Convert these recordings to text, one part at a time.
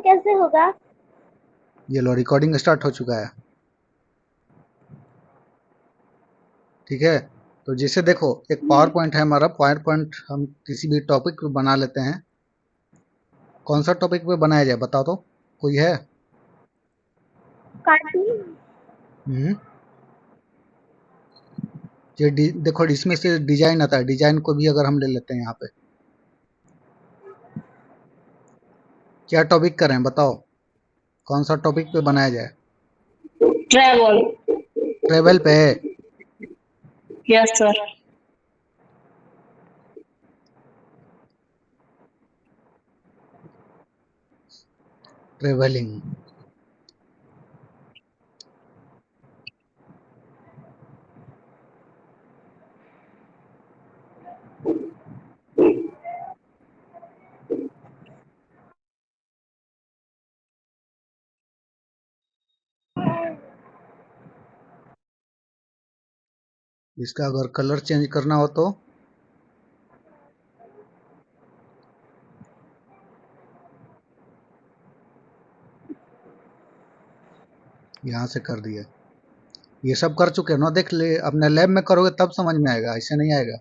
कैसे होगा? ये लो रिकॉर्डिंग स्टार्ट हो चुका है। ठीक है, तो जैसे देखो एक पावर पॉइंट है हमारा। पावर पॉइंट हम किसी भी टॉपिक पे बना लेते हैं। कौन सा टॉपिक पे बनाया जाए बताओ तो, कोई है? कार्टून। हम्म ये देखो इसमें से डिजाइन आता है, डिजाइन को भी अगर हम ले लेते हैं यहाँ पे। क्या टॉपिक करें बताओ, कौन सा टॉपिक पे बनाया जाए? ट्रैवल। ट्रेवल पे? Yes sir. ट्रेवलिंग। इसका अगर कलर चेंज करना हो तो यहाँ से कर दिया। ये सब कर चुके हैं ना, देख ले अपने लैब में करोगे तब समझ में आएगा, ऐसे नहीं आएगा।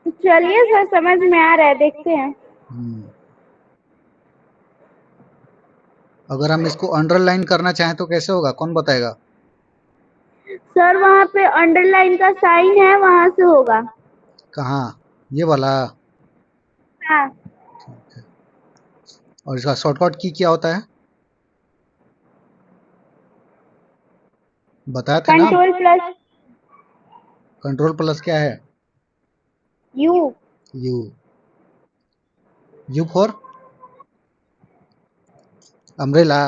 चलिए सर, समझ में आ रहा है, देखते हैं। हम्म अगर हम इसको अंडरलाइन करना चाहें तो कैसे होगा, कौन बताएगा? सर वहाँ पे अंडरलाइन का साइन है, वहाँ से होगा। कहाँ? ये वाला? हाँ। ठीक है। और इसका शॉर्टकट की क्या होता है, बताए थे ना? कंट्रोल प्लस कंट्रोल प्लस क्या है? You. You. You for umbrella.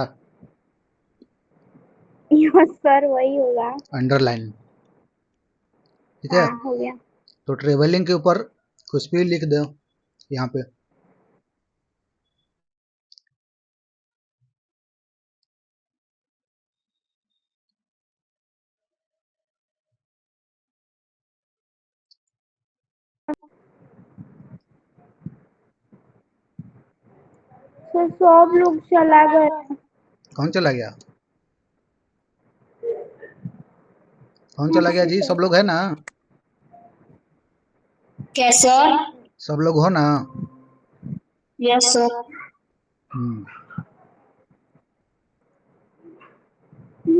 Yes sir, वही होगा। अंडरलाइन। ठीक है, हाँ, हो गया। तो ट्रेवलिंग के ऊपर कुछ भी लिख दो यहाँ पे। सर सब लोग चला गए। कौन चला गया? कौन चला गया जी? सब लोग है ना? कैसे सर? सब लोग हो ना? Yes sir. हम्म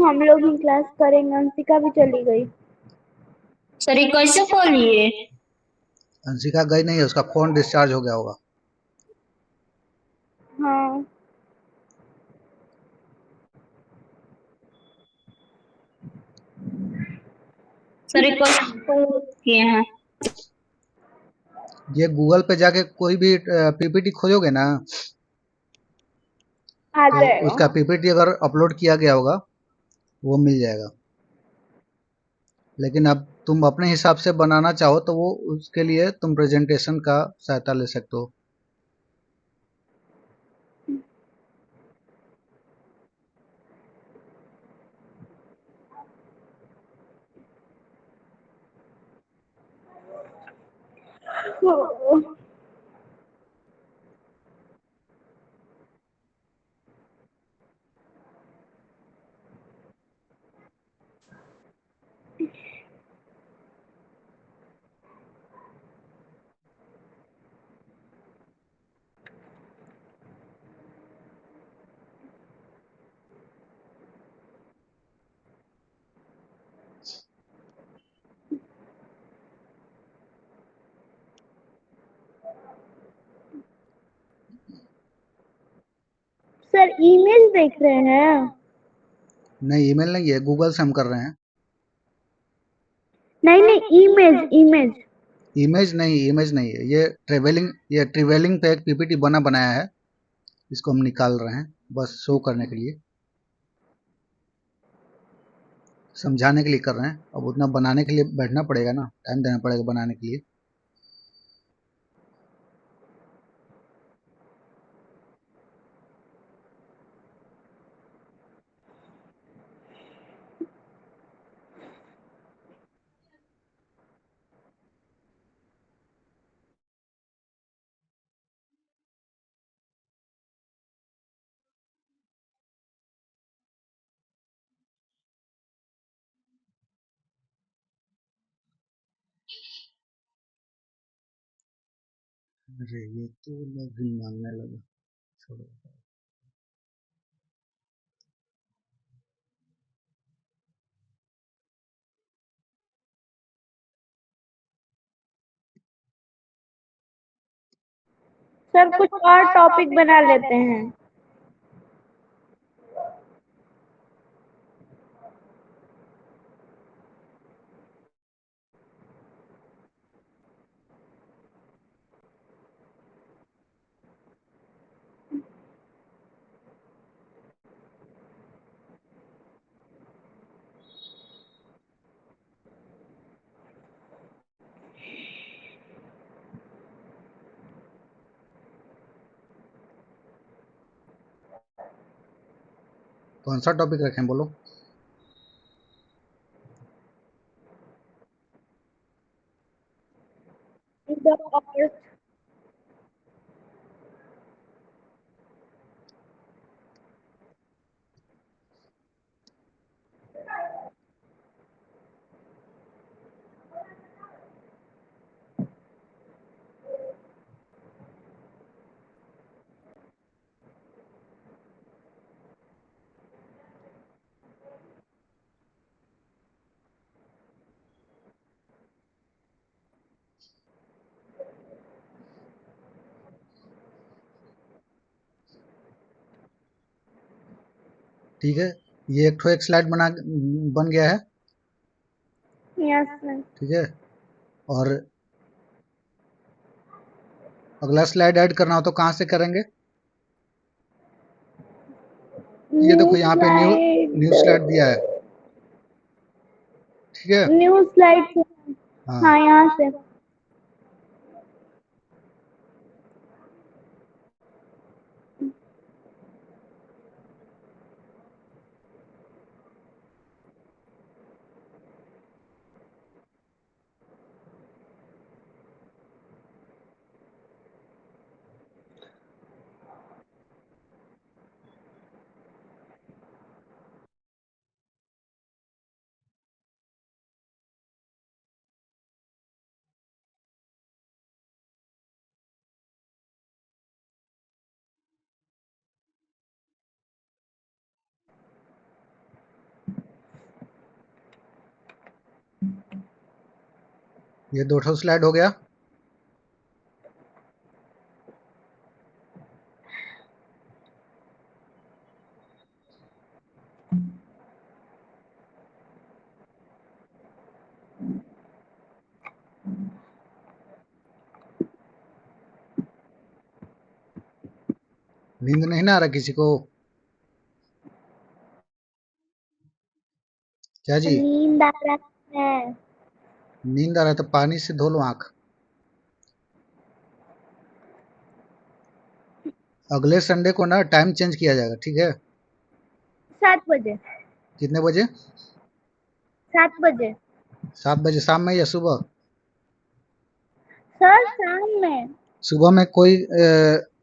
हम लोग ही क्लास करेंगे, अंशिका भी चली गई। सर ये कैसे खोलिए? अंशिका गई नहीं है, उसका फोन डिस्चार्ज हो गया होगा। हाँ। सर ये कैसे किए हैं? ये गूगल पे जाके कोई भी पीपीटी खोजोगे ना, आ तो जाएगा। उसका पीपीटी अगर अपलोड किया गया होगा वो मिल जाएगा। लेकिन अब तुम अपने हिसाब से बनाना चाहो तो वो उसके लिए तुम प्रेजेंटेशन का सहायता ले सकते हो। सर ईमेल देख रहे हैं? नहीं, ईमेल नहीं है, गूगल से हम कर रहे हैं। नहीं नहीं, इमेज इमेज। इमेज नहीं है, ये ट्रेवलिंग पे एक पीपीटी बना बनाया है। इसको हम निकाल रहे हैं बस शो करने के लिए, समझाने के लिए कर रहे हैं। अब उतना बनाने के लिए बैठना पड़ेगा ना, टाइम देना पड़ेगा बनाने के लिए। अरे ये तो लोग ही मांगने लगा, छोड़ो। सर कुछ और टॉपिक बना लेते हैं। कौन सा टॉपिक रखें, बोलो। The earth, ठीक है, ये एक स्लाइड बन गया है। yes sir. ठीक है, और अगला स्लाइड ऐड करना हो तो कहाँ से करेंगे? ये New देखो यहाँ पे न्यू स्लाइड slide, दिया है। ठीक है, न्यू स्लाइड। हाँ। हाँ यहाँ से। ये 2 स्लाइड हो गया। नींद नहीं ना आ रहा किसी को? क्या जी? नींद आ रहा है। नींद आ रहा है तो पानी से धो लो आंख। अगले संडे को ना टाइम चेंज किया जाएगा, ठीक है? 7 बजे। कितने बजे? 7 बजे। 7 बजे शाम में या सुबह? सर शाम में। सुबह में कोई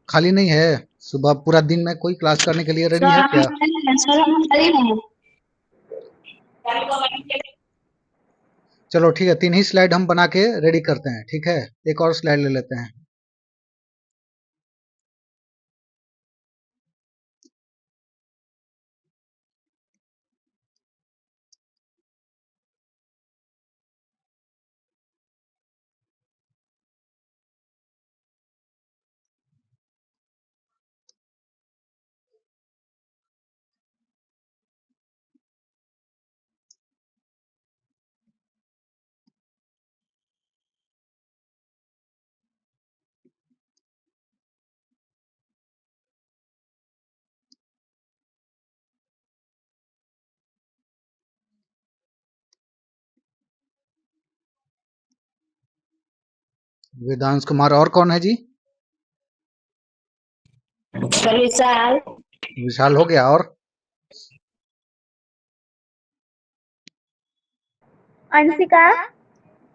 खाली नहीं है? सुबह पूरा दिन में कोई क्लास करने के लिए रेडी सर है हम क्या? खाली हैं, सर हम खाली हैं। चलो ठीक है, 3 ही स्लाइड हम बना के रेडी करते हैं, ठीक है? एक और स्लाइड ले लेते हैं। वेदांश कुमार, और कौन है जी? सर विशाल। विशाल हो गया, और? अंशिका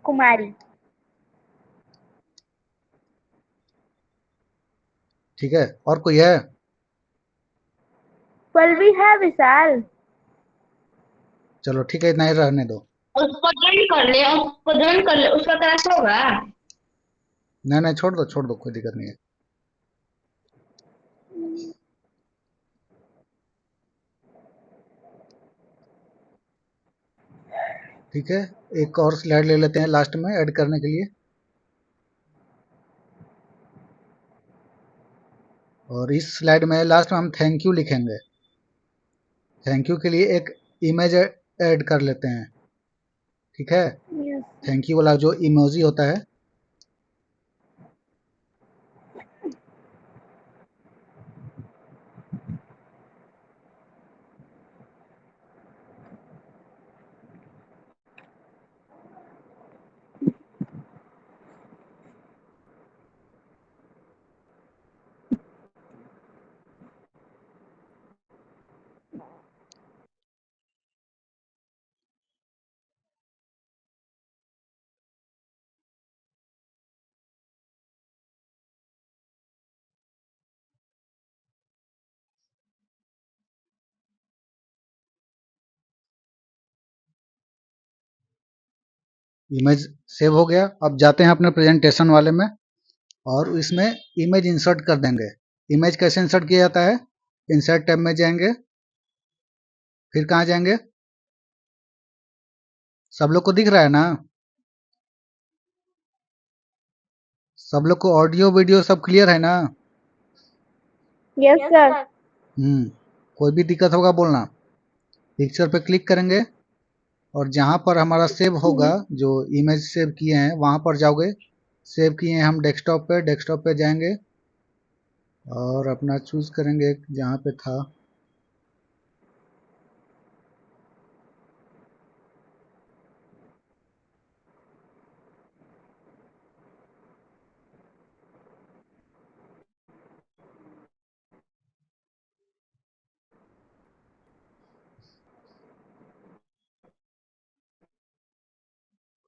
कुमारी। ठीक है, और कोई है? पल्लवी है, विशाल। चलो ठीक है, इतना ही रहने दो। उसको ज्वाइन कर ले, उसको ज्वाइन कर ले, उसका क्लास होगा। नहीं नहीं, छोड़ दो, कोई दिक्कत नहीं है। ठीक है, एक और स्लाइड ले लेते हैं लास्ट में ऐड करने के लिए, और इस स्लाइड में लास्ट में हम थैंक यू लिखेंगे। थैंक यू के लिए एक इमेज ऐड कर लेते हैं। ठीक है, Yes. थैंक यू वाला जो इमोजी होता है, इमेज सेव हो गया। अब जाते हैं अपने प्रेजेंटेशन वाले में और इसमें इमेज इंसर्ट कर देंगे। इमेज कैसे इंसर्ट किया जाता है? इंसर्ट टैब में जाएंगे, फिर कहाँ जाएंगे? सब लोग को दिख रहा है ना? सब लोग को ऑडियो वीडियो सब क्लियर है ना? Yes, sir. कोई भी दिक्कत होगा बोलना। पिक्चर पे क्लिक करेंगे और जहां पर हमारा सेव होगा, जो इमेज सेव किए हैं वहां पर जाओगे। सेव किए हैं हम डेस्कटॉप पे जाएंगे और अपना चूज करेंगे जहां पे था।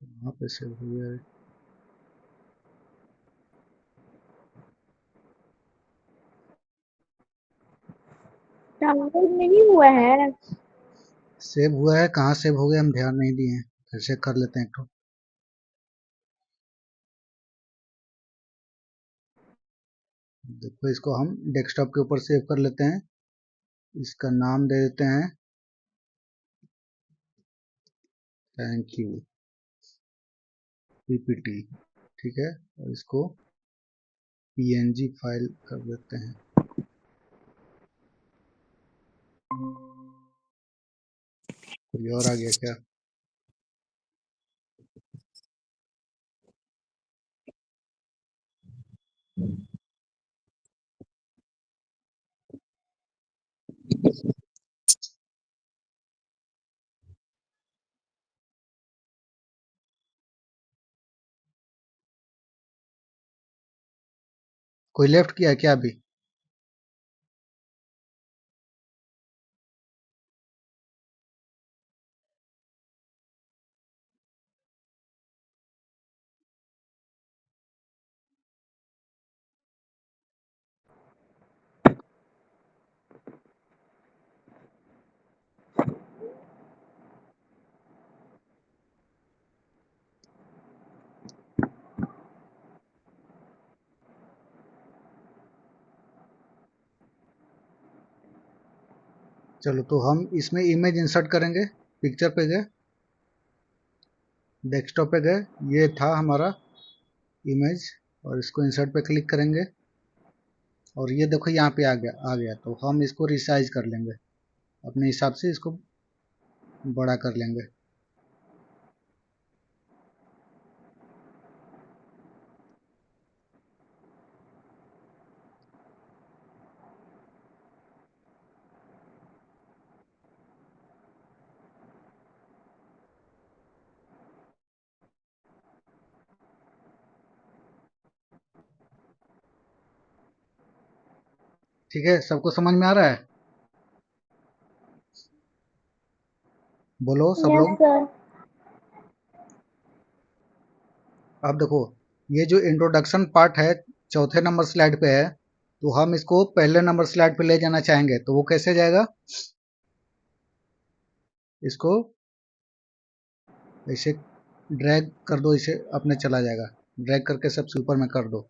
वहां पे सेव हुआ है। डाउनलोड नहीं हुआ है। सेव हुआ है, कहाँ सेव हो गया हम ध्यान नहीं दिए हैं। फिर से कर लेते हैं एक तो। देखो, इसको हम डेस्कटॉप के ऊपर सेव कर लेते हैं। इसका नाम दे देते हैं थैंक यू पीपीटी। ठीक है, और इसको पीएनजी फाइल कर देते हैं। कोई और आ गया क्या? कोई लेफ्ट किया क्या अभी? चलो, तो हम इसमें इमेज इंसर्ट करेंगे। पिक्चर पे गए, डेस्कटॉप पे गए, ये था हमारा इमेज, और इसको इंसर्ट पे क्लिक करेंगे और ये देखो यहाँ पे आ गया। तो हम इसको रिसाइज कर लेंगे, अपने हिसाब से इसको बड़ा कर लेंगे। ठीक है, सबको समझ में आ रहा है? बोलो सब Yes, लोग। sir. अब देखो, ये जो इंट्रोडक्शन पार्ट है चौथे नंबर स्लाइड पे है, तो हम इसको पहले नंबर स्लाइड पे ले जाना चाहेंगे। तो वो कैसे जाएगा? इसको ऐसे ड्रैग कर दो, इसे अपने चला जाएगा। ड्रैग करके सबसे ऊपर में कर दो।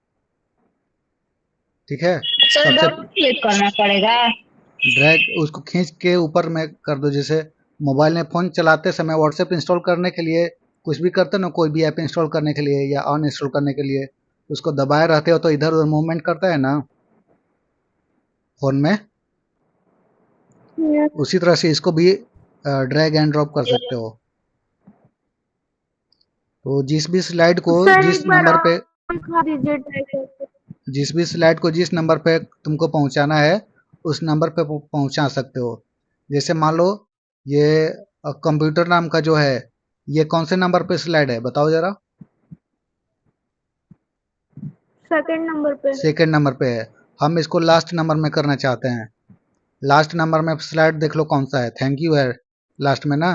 ठीक है, सर सबसे डबल क्लिक करना पड़ेगा। ड्रैग उसको खींच के ऊपर में कर दो। जैसे मोबाइल में फ़ोन चलाते समय व्हाट्सएप इंस्टॉल करने के लिए कुछ भी करते हो ना, कोई भी ऐप इंस्टॉल करने के लिए या अनइंस्टॉल करने के लिए, उसको दबाए रहते हो तो इधर उधर मूवमेंट करता है ना फ़ोन में, Yes. उसी तरह से इसको भी ड्रैग एंड ड्रॉप कर सकते हो। तो जिस भी स्लाइड को सर जिस एक बार नंबर पे और दिखा दीजिए ट्राई करके। जिस भी स्लाइड को जिस नंबर पे तुमको पहुंचाना है उस नंबर पे पहुंचा सकते हो। जैसे मान लो ये कंप्यूटर नाम का जो है ये कौन से नंबर पे स्लाइड है बताओ जरा। सेकंड नंबर पे। सेकंड नंबर पे है। हम इसको लास्ट नंबर में करना चाहते हैं। लास्ट नंबर में स्लाइड देख लो कौन सा है, थैंक यू है लास्ट में ना।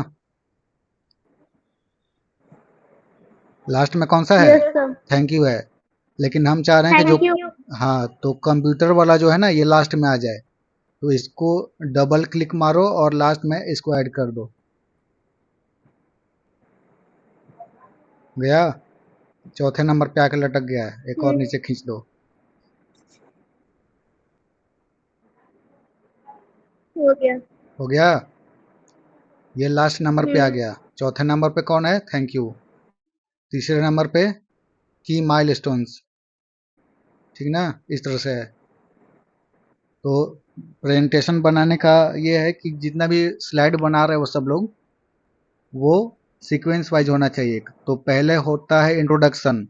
लास्ट में कौन सा है? Yes sir. थैंक यू है। लेकिन हम चाह रहे हैं कि जो थैंक यू। हाँ, तो कंप्यूटर वाला जो है ना ये लास्ट में आ जाए, तो इसको डबल क्लिक मारो और लास्ट में इसको ऐड कर दो। गया? चौथे नंबर पे आके लटक गया है, एक और नीचे खींच दो। हो गया। हो गया? ये लास्ट नंबर पे आ हम्म। गया। चौथे नंबर पे कौन है? Thank you. तीसरे नंबर पे की माइलस्टोन्स। ठीक ना, इस तरह से है। तो प्रेजेंटेशन बनाने का ये है कि जितना भी स्लाइड बना रहे हो सब लोग वो सीक्वेंस वाइज होना चाहिए। तो पहले होता है इंट्रोडक्शन।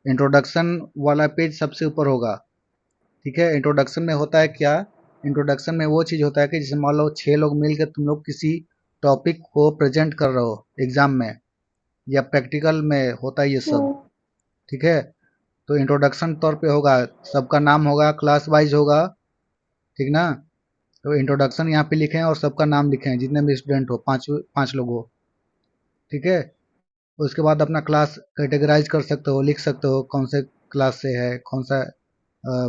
इंट्रोडक्शन वाला पेज सबसे ऊपर होगा। ठीक है, इंट्रोडक्शन में होता है क्या? इंट्रोडक्शन में वो चीज़ होता है कि जैसे मान लो 6 लोग मिलकर तुम लोग किसी टॉपिक को प्रेजेंट कर रहे हो एग्जाम में या प्रैक्टिकल में होता है ये सब। ठीक है, तो इंट्रोडक्शन तौर पे होगा, सबका नाम होगा, क्लास वाइज होगा। ठीक ना, तो इंट्रोडक्शन यहाँ पे लिखें और सबका नाम लिखें जितने भी स्टूडेंट हो, पाँच लोग हो। ठीक है, उसके बाद अपना क्लास कैटेगराइज कर सकते हो, लिख सकते हो कौन से क्लास से है, कौन सा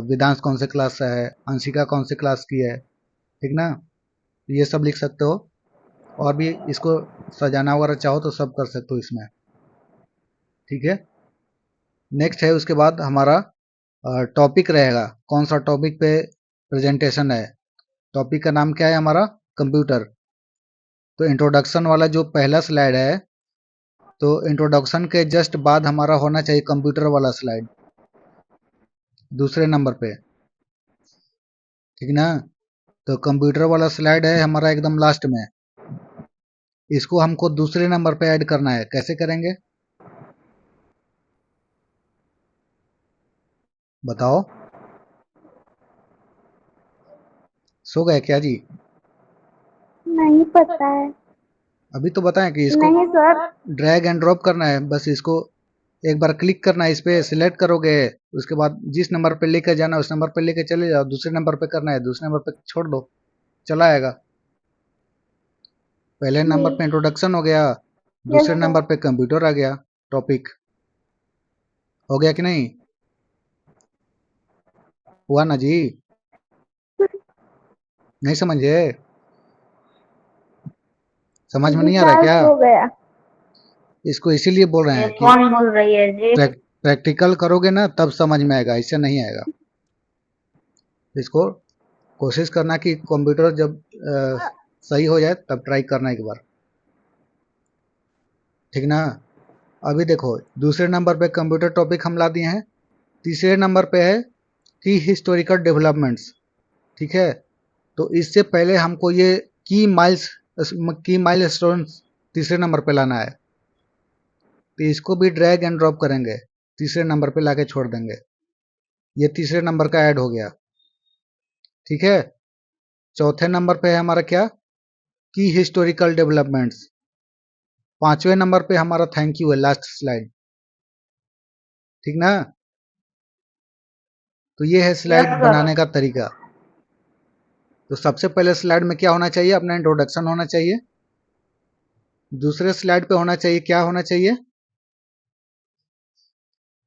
वेदांश कौन से क्लास से है, अंशिका कौन से क्लास की है। ठीक ना, ये सब लिख सकते हो। और भी इसको सजाना वगैरह चाहो तो सब कर सकते हो इसमें। ठीक है, नेक्स्ट है उसके बाद हमारा टॉपिक रहेगा, कौन सा टॉपिक पे प्रेजेंटेशन है। टॉपिक का नाम क्या है हमारा? कंप्यूटर। तो इंट्रोडक्शन वाला जो पहला स्लाइड है, तो इंट्रोडक्शन के जस्ट बाद हमारा होना चाहिए कंप्यूटर वाला स्लाइड दूसरे नंबर पे। ठीक ना, तो कंप्यूटर वाला स्लाइड है हमारा एकदम लास्ट में। इसको हमको दूसरे नंबर पे ऐड करना है। कैसे करेंगे बताओ? सो गए क्या जी? नहीं पता है। अभी तो बताएं कि इसको नहीं सर। ड्रैग एंड ड्रॉप करना है। बस इसको एक बार क्लिक करना है, इस पे सिलेक्ट करोगे, उसके बाद जिस नंबर पे लेकर जाना है उस नंबर पे लेकर चले जाओ। दूसरे नंबर पे करना है, दूसरे नंबर पे छोड़ दो, चला आएगा। पहले नंबर पे इंट्रोडक्शन हो गया, यस दूसरे सर। नंबर पे कंप्यूटर आ गया, टॉपिक। हो गया कि नहीं? हुआ ना जी? नहीं समझे? समझ में नहीं आ रहा विशाल क्या? हो गया। इसको इसीलिए बोल रहे ये हैं कि कौन बोल रही है जी? प्रैक्टिकल करोगे ना तब समझ में आएगा, इससे नहीं आएगा। इसको कोशिश करना कि कंप्यूटर जब सही हो जाए तब ट्राई करना एक बार। ठीक ना, अभी देखो दूसरे नंबर पे कंप्यूटर टॉपिक हम ला दिए हैं। तीसरे नंबर पे है की हिस्टोरिकल डेवलपमेंट्स। ठीक है, तो इससे पहले हमको ये की माइलस्टोन्स तीसरे नंबर पे लाना है। तो इसको भी ड्रैग एंड ड्रॉप करेंगे, तीसरे नंबर पे लाके छोड़ देंगे। ये तीसरे नंबर का ऐड हो गया। ठीक है, चौथे नंबर पे है हमारा क्या? की हिस्टोरिकल डेवलपमेंट्स। पांचवें नंबर पे हमारा थैंक यू है, लास्ट स्लाइड। ठीक ना, तो ये है स्लाइड यस सर। बनाने का तरीका। तो सबसे पहले स्लाइड में क्या होना चाहिए? अपना इंट्रोडक्शन होना चाहिए। दूसरे स्लाइड पे होना चाहिए, क्या होना चाहिए?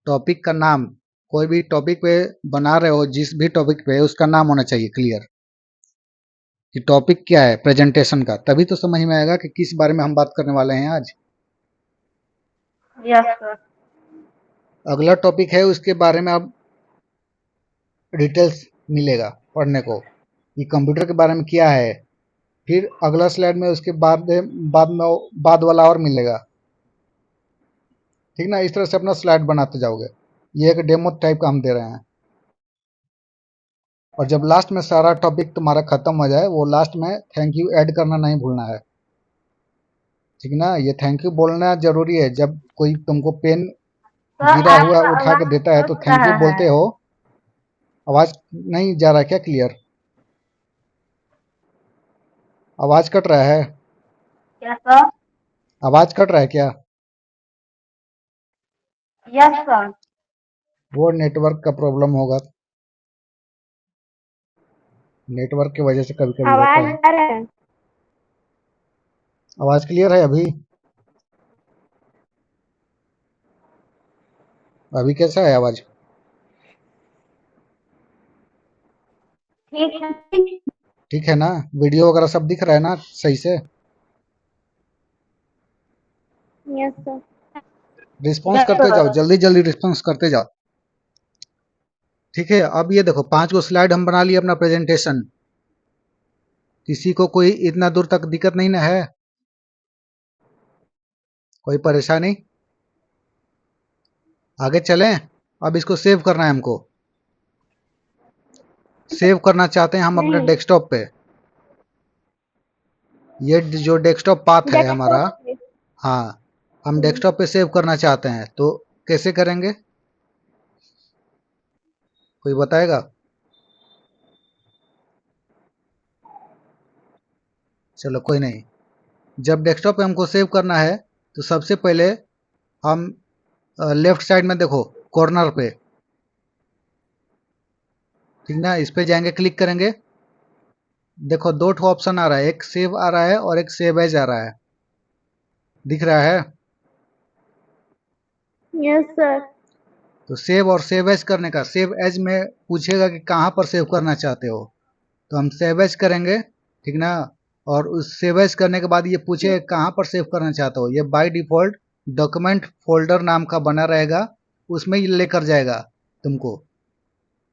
टॉपिक का नाम। कोई भी टॉपिक पे बना रहे हो, जिस भी टॉपिक पे उसका नाम होना चाहिए क्लियर कि टॉपिक क्या है प्रेजेंटेशन का, तभी तो समझ में आएगा कि किस बारे में हम बात करने वाले हैं आज। Yes sir. अगला टॉपिक है उसके बारे में अब डिटेल्स मिलेगा पढ़ने को कि कंप्यूटर के बारे में क्या है। फिर अगला स्लाइड में उसके बाद वाला और मिलेगा। ठीक ना, इस तरह से अपना स्लाइड बनाते जाओगे। ये एक डेमो टाइप का हम दे रहे हैं। और जब लास्ट में सारा टॉपिक तुम्हारा खत्म हो जाए, वो लास्ट में थैंक यू ऐड करना नहीं भूलना है। ठीक ना, ये थैंक यू बोलना जरूरी है। जब कोई तुमको पेन सर गिरा हुआ आपका उठा के आवाज देता है तो कट थैंक यू रहा बोलते है। हो। आवाज नहीं जा रहा है क्या क्लियर? आवाज कट रहा है? क्या सर? आवाज कट रहा है क्या? Yes sir. वो नेटवर्क का प्रॉब्लम होगा। नेटवर्क की वजह से कभी कभी होता आवाज है। आ रहा है? आवाज क्लियर है अभी? अभी कैसा है आवाज? ठीक है। ठीक है ना? वीडियो वगैरह सब दिख रहा है ना सही से? Yes sir. रिस्पॉन्स यस करते जाओ, सर। जल्दी जल्दी रिस्पॉन्स करते जाओ। ठीक है, अब ये देखो 5 गो स्लाइड हम बना लिए अपना प्रेजेंटेशन। किसी को कोई इतना दूर तक दिक्कत नहीं ना है? कोई परेशानी? आगे चलें? अब इसको सेव करना है हमको। सेव करना चाहते हैं हम अपने नहीं, डेस्कटॉप पे। ये जो डेस्कटॉप पाथ है हमारा, डेस्कटॉप पे। हाँ, हम डेस्कटॉप पे सेव करना चाहते हैं, तो कैसे करेंगे? कोई बताएगा? चलो कोई नहीं। जब डेस्कटॉप पे हमको सेव करना है तो सबसे पहले हम लेफ्ट साइड में देखो कॉर्नर पे, ठीक ना, इस पे जाएंगे, क्लिक करेंगे। देखो दो ठो ऑप्शन आ रहा है, एक सेव आ रहा है और एक सेव एज आ रहा है। दिख रहा है? Yes sir. तो सेव और सेव एज करने का, सेव एज में पूछेगा कि कहाँ पर सेव करना चाहते हो, तो हम सेव एज करेंगे। ठीक ना, और उस सेव एज करने के बाद ये पूछे कहाँ पर सेव करना चाहते हो, ये बाय डिफॉल्ट डॉक्यूमेंट फोल्डर नाम का बना रहेगा, उसमें ये लेकर जाएगा तुमको।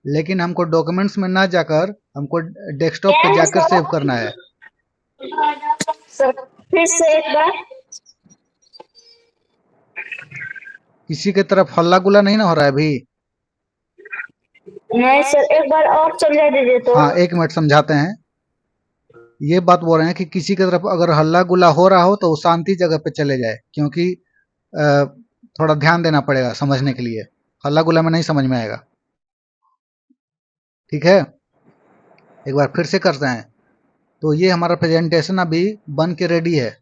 लेकिन हमको डॉक्यूमेंट्स में ना जाकर हमको डेस्कटॉप पे क्या जाकर सेव सर? करना है। सर फिर से एक बार। किसी की तरफ हल्ला गुल्ला नहीं ना हो रहा है अभी? नहीं सर, एक बार और समझा दीजिए तो। हाँ, एक मिनट समझाते हैं। ये बात बोल रहे हैं कि किसी की तरफ अगर हल्ला गुल्ला हो रहा हो तो वो शांति जगह पे चले जाए, क्योंकि थोड़ा ध्यान देना पड़ेगा समझने के लिए। हल्ला गुल्ला में नहीं समझ में आएगा। ठीक है, एक बार फिर से करते हैं। तो ये हमारा प्रेजेंटेशन अभी बन के रेडी है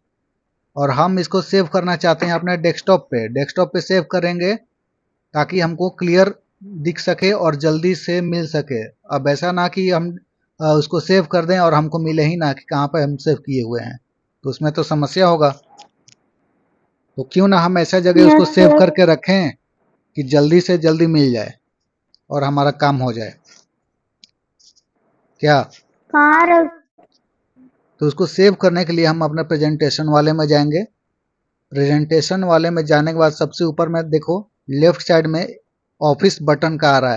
और हम इसको सेव करना चाहते हैं अपने डेस्कटॉप पे। डेस्कटॉप पे सेव करेंगे ताकि हमको क्लियर दिख सके और जल्दी से मिल सके। अब ऐसा ना कि हम उसको सेव कर दें और हमको मिले ही ना कि कहाँ पे हम सेव किए हुए हैं, तो उसमें तो समस्या होगा। तो क्यों ना हम ऐसा जगह उसको यस सेव सर। करके रखें कि जल्दी से जल्दी मिल जाए और हमारा काम हो जाए। क्या? कहाँ रख? तो उसको सेव करने के लिए हम अपने प्रेजेंटेशन वाले में जाएंगे। प्रेजेंटेशन वाले में जाने के बाद सबसे ऊपर में देखो लेफ्ट साइड में ऑफिस बटन का आ रहा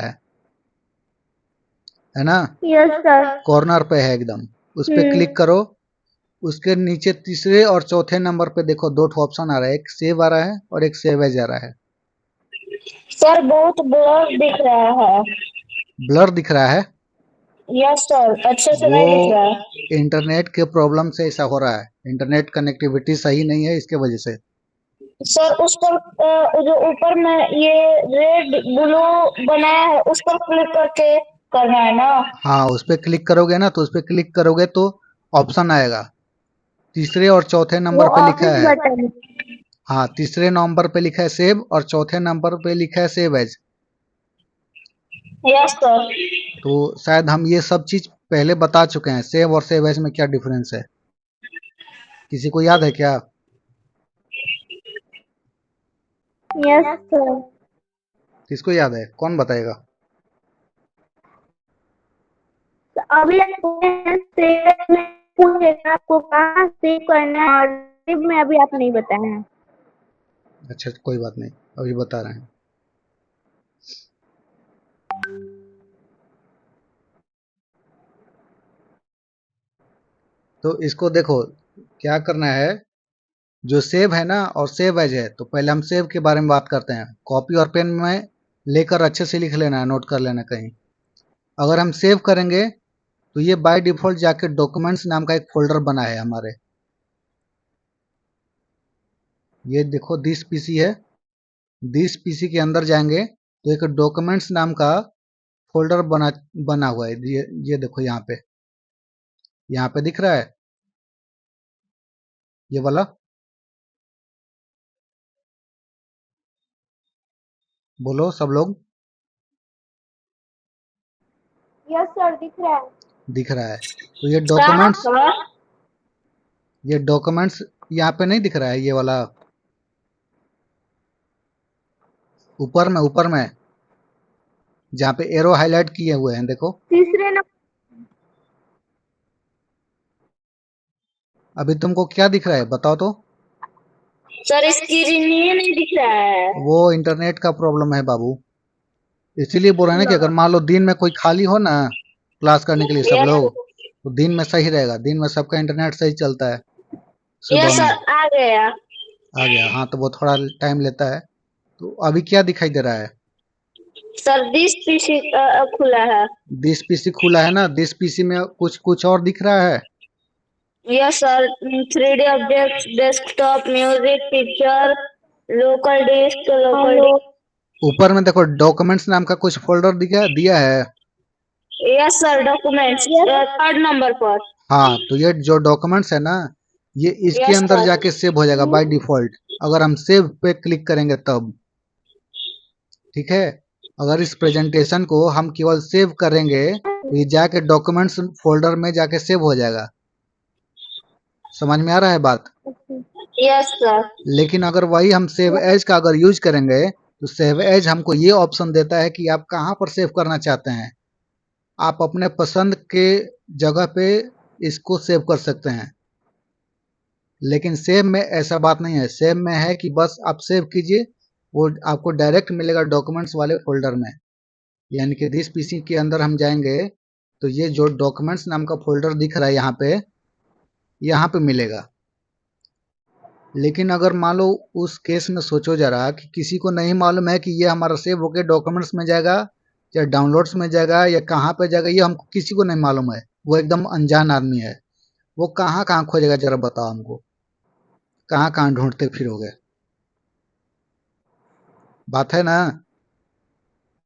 है ना? Yes sir. कॉर्नर पे है एकदम, उस पे क्लिक करो। उसके नीचे तीसरे और चौथे नंबर पे देखो दो ठो ऑप्शन आ रहा है, एक सेव आ रहा है और एक सेव एज आ रहा है। सर बहुत ब्लर दिख रहा है। ब्लर दिख रहा है? यस सर, अच्छे से वो नहीं दिख रहा है। इंटरनेट के प्रॉब्लम से ऐसा हो रहा है, इंटरनेट कनेक्टिविटी सही नहीं है इसके वजह से। सर उस पर जो ऊपर में ये रेड ब्लू बनाया है उस पर क्लिक करके करना है ना? हाँ, उस पर क्लिक करोगे ना, तो उस पर क्लिक करोगे तो ऑप्शन आएगा। तीसरे और चौथे वो नंबर पे लिखा ऑफिस है, बटन। हाँ, तीसरे नंबर पे लिखा है सेव और चौथे नंबर पे लिखा है सेव एज। Yes sir. तो शायद हम ये सब चीज पहले बता चुके हैं, सेव और सेव एज में क्या डिफरेंस है। किसी को याद है क्या? Yes sir. किसको याद है, कौन बताएगा? तो अभी सेव में पूछेगा आपको कहाँ सेव करना है, और सेव में अभी आप नहीं बताए हैं। अच्छा कोई बात नहीं, अभी बता रहे हैं। तो इसको देखो क्या करना है, जो सेव है ना और सेव एज है, तो पहले हम सेव के बारे में बात करते हैं। कॉपी और पेन में लेकर अच्छे से लिख लेना है, नोट कर लेना कहीं। अगर हम सेव करेंगे तो ये बाय डिफॉल्ट जाके डॉक्यूमेंट्स नाम का एक फोल्डर बना है हमारे। ये देखो दिस पीसी है, दिस पीसी के अंदर जाएंगे तो एक डॉक्यूमेंट्स नाम का फोल्डर बना हुआ है। ये देखो यहाँ पे दिख रहा है ये वाला, बोलो सब लोग। यस सर, दिख रहा है। दिख रहा है। तो ये डॉक्यूमेंट्स यहाँ पे नहीं दिख रहा है, ये वाला ऊपर में जहाँ पे एरो हाईलाइट किए हुए हैं, देखो। तीसरे नंबर। अभी तुमको क्या दिख रहा है बताओ तो। सर स्क्रीन ही नहीं दिख रहा है। वो इंटरनेट का प्रॉब्लम है बाबू, इसीलिए बोल रहे हैं ना कि अगर मान लो दिन में कोई खाली हो ना क्लास करने के लिए सब यस लोग, तो दिन में सही रहेगा, दिन में सबका इंटरनेट सही चलता है। यस सुबह में सर, आ गया। आ गया, हाँ, तो वो थोड़ा टाइम लेता है। तो अभी क्या दिखाई दे रहा है? सर दिस पीसी खुला है। दिस पीसी खुला है ना, दिस पीसी में कुछ और दिख रहा है। Yes sir, 3D object, desktop, music, picture, local disk, local hello. ऊपर में देखो डॉक्यूमेंट्स नाम का कुछ फोल्डर दिया है। Yes sir, documents third number पर। हाँ, तो ये जो डॉक्यूमेंट्स है ना, ये इसके यस अंदर सर। जाके सेव हो जाएगा बाय डिफॉल्ट, अगर हम सेव पे क्लिक करेंगे तब। ठीक है, अगर इस प्रेजेंटेशन को हम केवल सेव करेंगे तो ये जाके डॉक्यूमेंट्स फोल्डर में जाके सेव हो जाएगा। समझ में आ रहा है बात? Yes sir. लेकिन अगर वही हम सेव एज का अगर यूज करेंगे तो सेव एज हमको ये ऑप्शन देता है कि आप कहाँ पर सेव करना चाहते हैं। आप अपने पसंद के जगह पे इसको सेव कर सकते हैं। लेकिन सेव में ऐसा बात नहीं है, सेव में है कि बस आप सेव कीजिए, वो आपको डायरेक्ट मिलेगा डॉक्यूमेंट्स वाले फोल्डर में। यानी कि दिस पीसी के अंदर हम जाएंगे तो ये जो डॉक्यूमेंट्स नाम का फोल्डर दिख रहा है यहाँ पे मिलेगा। लेकिन अगर मान लो उस केस में सोचो जरा कि किसी को नहीं मालूम है कि ये हमारा सेव होके डॉक्यूमेंट्स में जाएगा या डाउनलोड्स में जाएगा या कहाँ पे जाएगा, ये हमको किसी को नहीं मालूम है, वो एकदम अनजान आदमी है, वो कहाँ कहाँ खोजेगा जरा बताओ हमको, कहाँ कहाँ ढूंढते फिरोगे? बात है ना।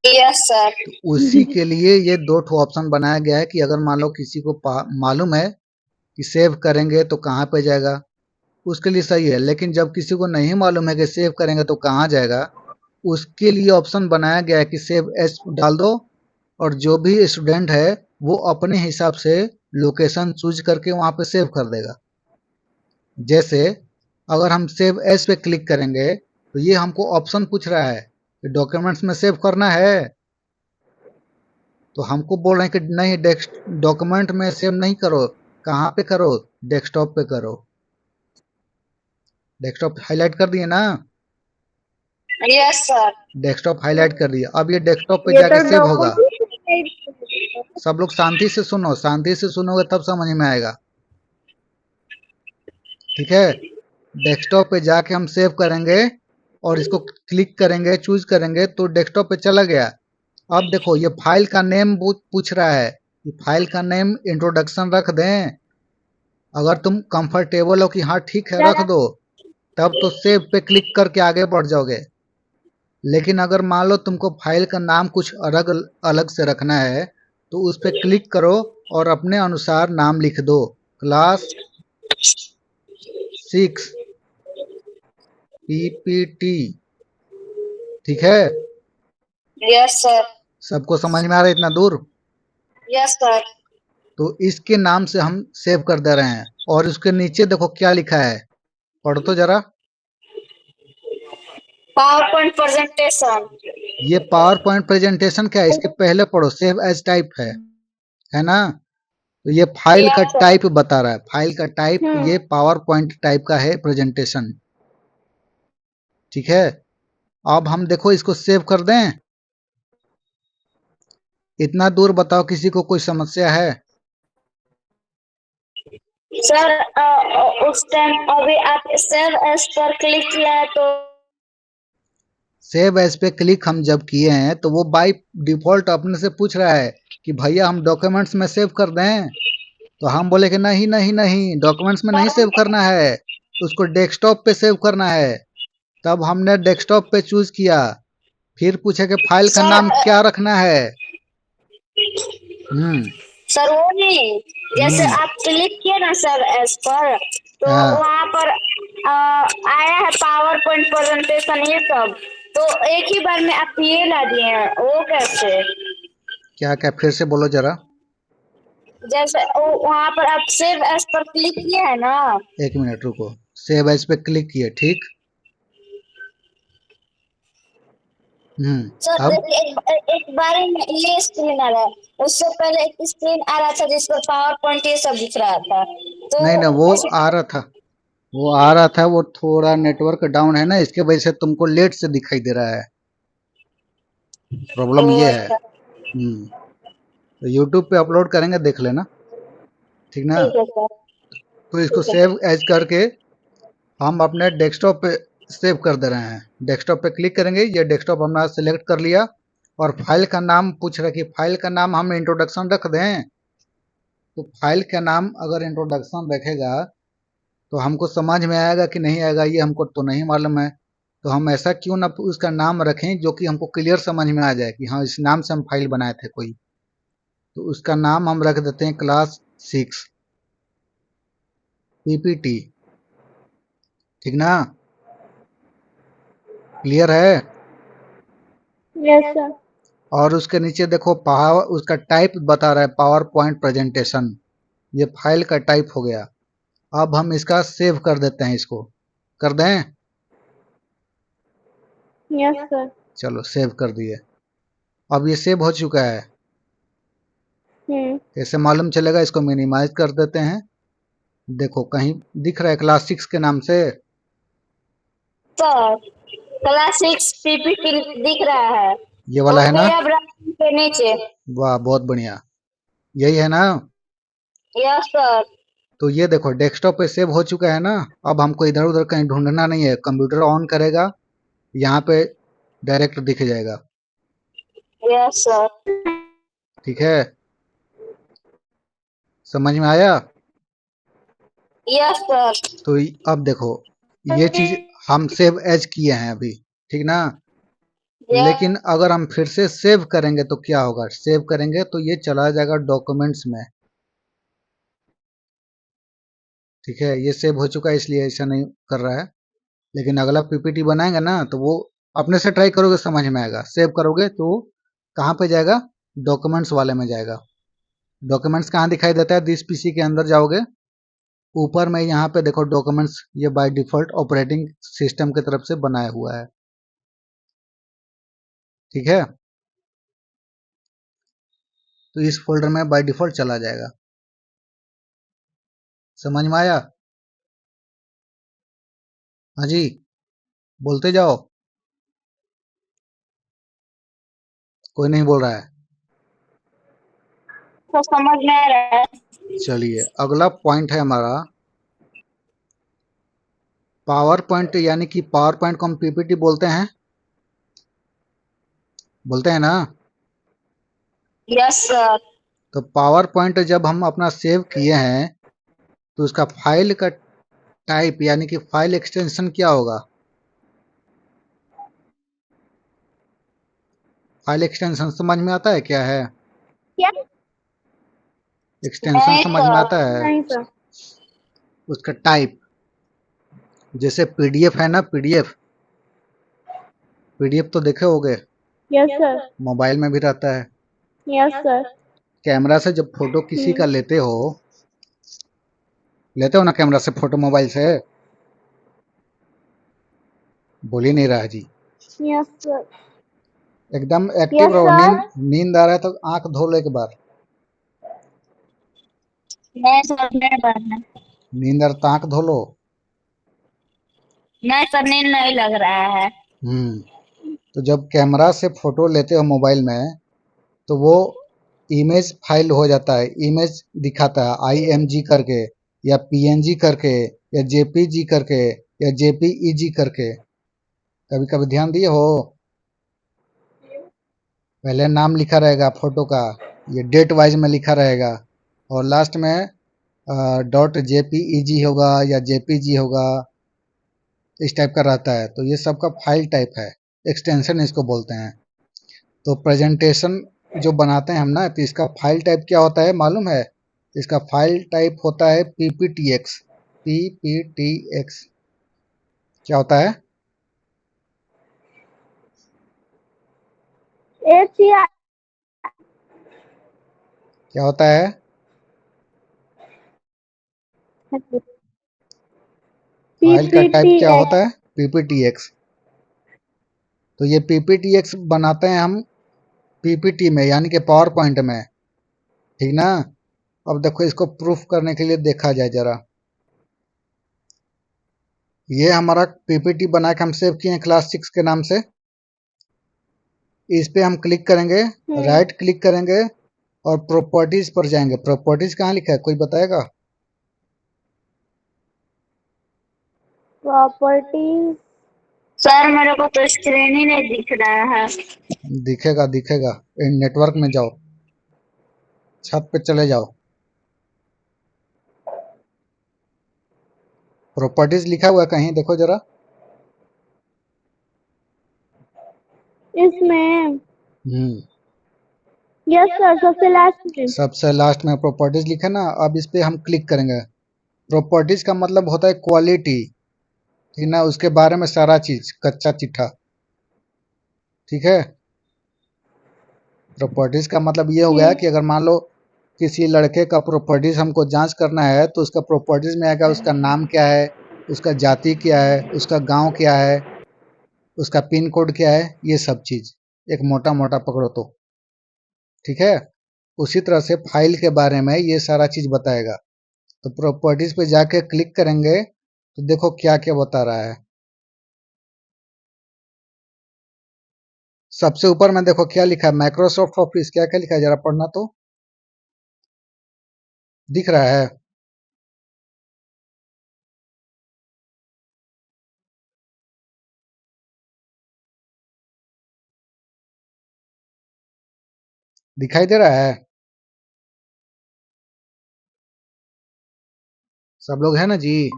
Yes sir. तो उसी के लिए ये दो ठो ऑप्शन बनाया गया है कि अगर मान लो किसी को मालूम है कि सेव करेंगे तो कहाँ पे जाएगा, उसके लिए सही है। लेकिन जब किसी को नहीं मालूम है कि सेव करेंगे तो कहाँ जाएगा, उसके लिए ऑप्शन बनाया गया है कि सेव एज डाल दो, और जो भी स्टूडेंट है वो अपने हिसाब से लोकेशन चूज करके वहां पे सेव कर देगा। जैसे अगर हम सेव एज पे क्लिक करेंगे तो ये हमको ऑप्शन पूछ रहा है कि डॉक्यूमेंट्स में सेव करना है, तो हमको बोल रहे हैं कि नहीं, डॉक्यूमेंट में सेव नहीं करो, कहाँ पे करो, डेस्कटॉप पे करो। डेस्कटॉप हाईलाइट कर दिए ना? Yes sir. डेस्कटॉप हाईलाइट कर दिया, अब ये डेस्कटॉप पे ये जाके तो सेव होगा। डॉक्यूमेंट। सब लोग शांति से सुनो, शांति से सुनोगे तब समझ में आएगा। ठीक है, डेस्कटॉप पे जाके हम सेव करेंगे और इसको क्लिक करेंगे, चूज करेंगे तो डेस्कटॉप पे चला गया। अब देखो ये फाइल का नेम पूछ रहा है, कि फाइल का नेम इंट्रोडक्शन रख दें। अगर तुम कंफर्टेबल हो कि हाँ ठीक है रख दो, तब तो सेव पे क्लिक करके आगे बढ़ जाओगे। लेकिन अगर मान लो तुमको फाइल का नाम कुछ अलग अलग से रखना है तो उस पे क्लिक करो और अपने अनुसार नाम लिख दो, क्लास 6 पीपीटी। ठीक है, यस सर। सबको समझ में आ रहा है इतना दूर? Yes sir. तो इसके नाम से हम सेव कर दे रहे हैं। और उसके नीचे देखो क्या लिखा है, पढ़ तो जरा। Power point presentation. ये पावर पॉइंट प्रेजेंटेशन क्या है, इसके पहले पढ़ो, सेव एज टाइप है ना? तो ये फाइल का यस सर। टाइप बता रहा है, फाइल का टाइप ये पावर पॉइंट टाइप का है प्रेजेंटेशन। ठीक है, अब हम देखो इसको सेव कर दें। इतना दूर बताओ किसी को कोई समस्या है? सर उस टाइम अभी आप सेव एस पर क्लिक किया है तो सेव एज पे क्लिक हम जब किए हैं तो वो बाय डिफॉल्ट अपने से पूछ रहा है कि भैया हम डॉक्यूमेंट्स में सेव कर दें, तो हम बोले कि नहीं नहीं नहीं, डॉक्यूमेंट्स में नहीं सेव करना है, उसको डेस्कटॉप पे सेव करना है। तब हमने डेस्कटॉप पे चूज किया। फिर पूछे कि फाइल का सर नाम क्या रखना है। हम्म। सर वो नहीं, जैसे हम्म। आप क्लिक किए ना सर एस पर, तो हाँ। वहां पर आया है पावर पॉइंट प्रेजेंटेशन ये सब, तो एक ही बार में आप ये ला दिए हैं, वो कैसे? क्या क्या फिर से बोलो जरा। जैसे वहां पर आप सेव एस पर क्लिक किए हैं ना। एक मिनट रुको। सेव एज पे क्लिक किए, ठीक। सर अब देखिए एक बार में ये स्क्रीन आ रहा है, उससे पहले एक स्क्रीन आ रहा था जिस पर पावर पॉइंट ये सब दिख रहा था, तो नहीं ना, वो ऐसे आ रहा था। वो आ रहा था, वो थोड़ा नेटवर्क डाउन है ना, इसके वजह से तुमको लेट से दिखाई दे रहा है। प्रॉब्लम ये है। अच्छा। तो यूट्यूब पे अपलोड करेंगे, देख लेना। ठीक ना। ठीक है सर। तो इसको ठीक है। सेव एज करके हम अपने डेस्कटॉप पे सेव कर दे रहे हैं। डेस्कटॉप पे क्लिक करेंगे, ये डेस्कटॉप हमने सिलेक्ट कर लिया। और फाइल का नाम पूछ रहा है कि फाइल का नाम हम इंट्रोडक्शन रख दें। तो फाइल का नाम अगर इंट्रोडक्शन रखेगा तो हमको समझ में आएगा कि नहीं आएगा, ये हमको तो नहीं मालूम है। तो हम ऐसा क्यों ना उसका नाम रखें जो कि हमको क्लियर समझ में आ जाए कि हाँ, इस नाम से हम फाइल बनाए थे कोई। तो उसका नाम हम रख देते हैं क्लास 6 पीपीटी। ठीक ना। क्लियर है। Yes sir. और उसके नीचे देखो, पावर उसका टाइप बता रहा है पावर पॉइंट प्रेजेंटेशन। ये फाइल का टाइप हो गया। अब हम इसका सेव कर देते हैं, इसको कर दें। Yes sir. चलो सेव कर दिए। अब ये सेव हो चुका है। कैसे मालूम चलेगा, इसको मिनिमाइज कर देते हैं। देखो कहीं दिख रहा है क्लास 6 के नाम से। सर क्लास 6 पीपीटी दिख रहा है, ये वो वाला है ना। टेब के नीचे। वाह, बहुत बढ़िया। यही है ना। Yes sir. तो ये देखो डेस्कटॉप पे सेव हो चुका है ना। अब हमको इधर उधर कहीं ढूंढना नहीं है, कंप्यूटर ऑन करेगा, यहाँ पे डायरेक्ट दिख जाएगा। Yes sir. ठीक है, समझ में आया। Yes sir. तो अब देखो, ये चीज हम सेव एज किए हैं अभी। ठीक ना। लेकिन अगर हम फिर से सेव करेंगे तो क्या होगा, सेव करेंगे तो ये चला जाएगा डॉक्यूमेंट्स में। ठीक है, ये सेव हो चुका है इसलिए ऐसा नहीं कर रहा है। लेकिन अगला पीपीटी बनाएंगे ना तो वो अपने से ट्राई करोगे समझ में आएगा। सेव करोगे तो कहाँ पे जाएगा, डॉक्यूमेंट्स वाले में जाएगा। डॉक्यूमेंट्स कहाँ दिखाई देता है, दिस पीसी के अंदर जाओगे, ऊपर में यहाँ पे देखो डॉक्यूमेंट्स, ये बाय डिफॉल्ट ऑपरेटिंग सिस्टम की तरफ से बनाया हुआ है। ठीक है, तो इस फोल्डर में बाय डिफॉल्ट चला जाएगा। समझ में आया। हाँ जी, बोलते जाओ। कोई नहीं बोल रहा है। तो समझ में आ रहा है। चलिए अगला पॉइंट है हमारा पावर पॉइंट, यानी कि पावर पॉइंट को हम पीपीटी बोलते हैं, बोलते हैं ना। Yes sir. तो पावर पॉइंट जब हम अपना सेव किए हैं तो उसका फाइल का टाइप यानी कि फाइल एक्सटेंशन क्या होगा। फाइल एक्सटेंशन समझ में आता है क्या है, क्या? एक्सटेंशन नहीं समझ में सर। आता है। नहीं सर। उसका टाइप, जैसे पीडीएफ है ना, पीडीएफ, पीडीएफ तो देखे होगे, यस सर। मोबाइल में भी रहता है। Yes sir. कैमरा से जब फोटो किसी का लेते हो ना कैमरा से फोटो मोबाइल से। बोल ही नहीं रहा है जी। Yes sir. एकदम एक्टिव यस रहो। सर। नींद आ रहा है तो आंख धो लो एक बार। नहीं सर नहीं बनना। नींद आ रहा तो आंख धो लो। नहीं सर नींद नहीं लग रहा है। तो जब कैमरा से फोटो लेते हो मोबाइल में तो वो इमेज फाइल हो जाता है, इमेज दिखाता है आईएमजी करके। या पीएनजी करके या जेपीजी करके या जेपीईजी करके, कभी कभी ध्यान दिए हो? पहले नाम लिखा रहेगा फोटो का, ये डेट वाइज में लिखा रहेगा, और लास्ट में डॉट जेपीईजी होगा या जेपीजी होगा, इस टाइप का रहता है। तो ये सबका फाइल टाइप है, एक्सटेंशन इसको बोलते हैं। तो प्रेजेंटेशन जो बनाते हैं हम ना, तो इसका फाइल टाइप क्या होता है मालूम है? इसका फाइल टाइप होता है पीपीटीएक्स। पीपीटीएक्स क्या होता है? HCR क्या होता है? फाइल का टाइप क्या PPTX होता है? पीपीटीएक्स। तो ये पीपीटीएक्स बनाते हैं हम पीपीटी में, यानी कि पावर पॉइंट में, ठीक ना? अब देखो इसको प्रूफ करने के लिए देखा जाए जरा। ये हमारा पीपीटी बना के हम सेव किए हैं क्लास 6 के नाम से। इस पे हम क्लिक करेंगे, राइट क्लिक करेंगे और प्रॉपर्टीज पर जाएंगे। प्रॉपर्टीज कहाँ लिखा है, कोई बताएगा? प्रॉपर्टीज। सर मेरे को तो स्क्रीन ही नहीं दिख रहा है। दिखेगा दिखेगा, नेटवर्क में जाओ, छत पे चले जाओ, प्रॉपर्टीज लिखा हुआ है कहीं, देखो जरा। इसमें हम्म, यस सर, सबसे लास्ट में। सबसे लास्ट में प्रॉपर्टीज लिखा ना। अब इस पे हम क्लिक करेंगे। प्रॉपर्टीज का मतलब होता है क्वालिटी, ठीक ना? उसके बारे में सारा चीज, कच्चा चिट्ठा, ठीक है? प्रॉपर्टीज का मतलब ये हो गया कि अगर मान लो किसी लड़के का प्रॉपर्टीज हमको जांच करना है, तो उसका प्रॉपर्टीज में आएगा उसका नाम क्या है, उसका जाति क्या है, उसका गांव क्या है, उसका पिन कोड क्या है, ये सब चीज एक मोटा मोटा पकड़ो तो, ठीक है? उसी तरह से फाइल के बारे में ये सारा चीज बताएगा। तो प्रॉपर्टीज पे जाके क्लिक करेंगे तो देखो क्या क्या बता रहा है। सबसे ऊपर में देखो क्या लिखा है, माइक्रोसॉफ्ट ऑफिस, क्या क्या लिखा है जरा पढ़ना तो, दिख रहा है? दिखाई दे रहा है? सब लोग है ना जी?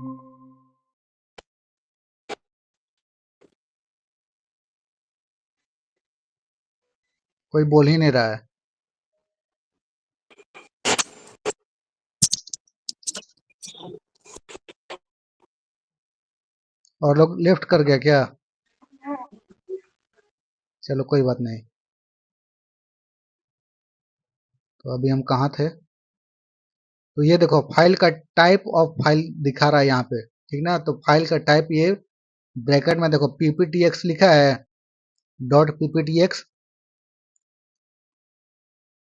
कोई बोल ही नहीं रहा है। और लोग लेफ्ट कर गया क्या? चलो कोई बात नहीं। तो अभी हम कहाँ थे? तो ये देखो फाइल का टाइप ऑफ फाइल दिखा रहा है यहाँ पे, ठीक ना? तो फाइल का टाइप ये ब्रैकेट में देखो पीपीटीएक्स लिखा है, डॉट पीपीटीएक्स।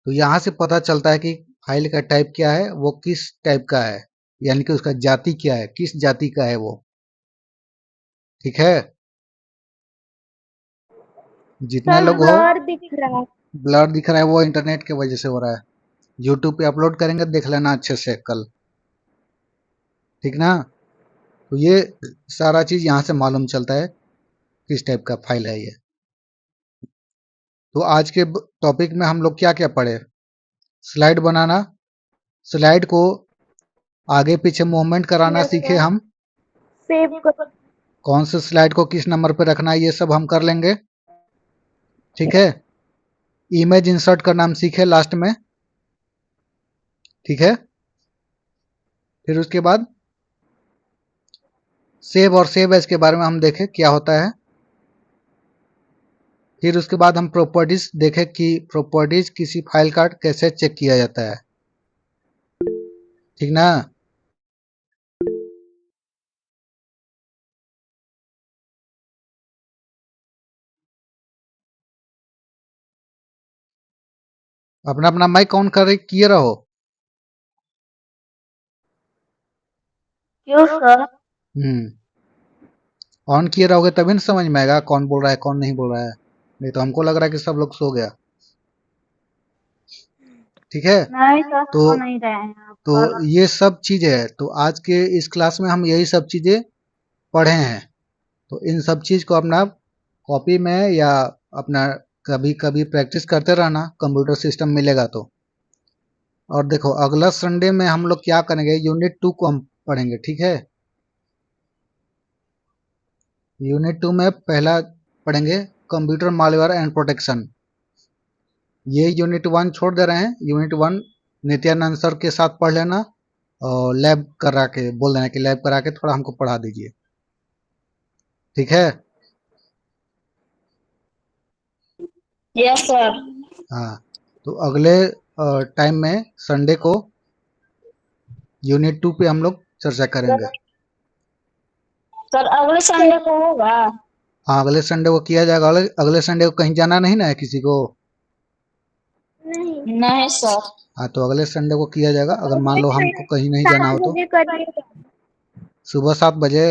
तो यहाँ से पता चलता है कि फाइल का टाइप क्या है, वो किस टाइप का है, यानी कि उसका जाति क्या है, किस जाति का है वो, ठीक है? जितने सर लोग हो, ब्लर दिख रहा है। ब्लर दिख रहा है वो इंटरनेट की वजह से हो रहा है। यूट्यूब पे अपलोड करेंगे, देख लेना अच्छे से कल, ठीक ना? तो ये सारा चीज यहाँ से मालूम चलता है किस टाइप का फाइल है ये। तो आज के टॉपिक में हम लोग क्या क्या पढ़े? स्लाइड बनाना, स्लाइड को आगे पीछे मूवमेंट कराना यस सीखे सर। हम। सेव कर। कौन से स्लाइड को किस नंबर पे रखना है ये सब हम कर लेंगे, ठीक है? इमेज इंसर्ट करना हम सीखे लास्ट में, ठीक है? फिर उसके बाद सेव और सेव एज के बारे में हम देखें क्या होता है। फिर उसके बाद हम प्रॉपर्टीज देखें कि प्रॉपर्टीज किसी फाइल का कैसे चेक किया जाता है, ठीक ना? अपना अपना माइक ऑन कर किए रहो। क्यों सर? ऑन किए रहोगे तभी ना समझ में आएगा कौन बोल रहा है कौन नहीं बोल रहा है। नहीं तो हमको लग रहा है कि सब लोग सो गया। ठीक है। नहीं सर, तो हो नहीं रहे हैं आप तो और ये सब चीजें है, तो आज के इस क्लास में हम यही सब चीजें पढ़े हैं। तो इन सब चीज को अपना कॉपी में या अपना कभी कभी प्रैक्टिस करते रहना, कंप्यूटर सिस्टम मिलेगा तो। और देखो अगला संडे में हम लोग क्या करेंगे, यूनिट 2 को हम पढ़ेंगे, ठीक है। यूनिट 2 में पहला पढ़ेंगे कंप्यूटर मालवेयर एंड प्रोटेक्शन। ये यूनिट 1 छोड़ दे रहे हैं, यूनिट 1 नित्यानंद सर के साथ पढ़ लेना और लैब करा के बोल देना कि लैब करा के थोड़ा हमको पढ़ा दीजिए, ठीक है। Yes sir. हाँ, तो अगले टाइम में संडे को यूनिट 2 पे हम लोग चर्चा करेंगे। सर अगले संडे को होगा? हाँ, अगले संडे को किया जाएगा। अगले संडे को कहीं जाना नहीं ना है किसी को? नहीं नहीं सर। हाँ, तो अगले संडे को किया जाएगा। अगर मान लो हमको कहीं नहीं जाना 7 हो तो बजे करिए। सुबह 7 बजे।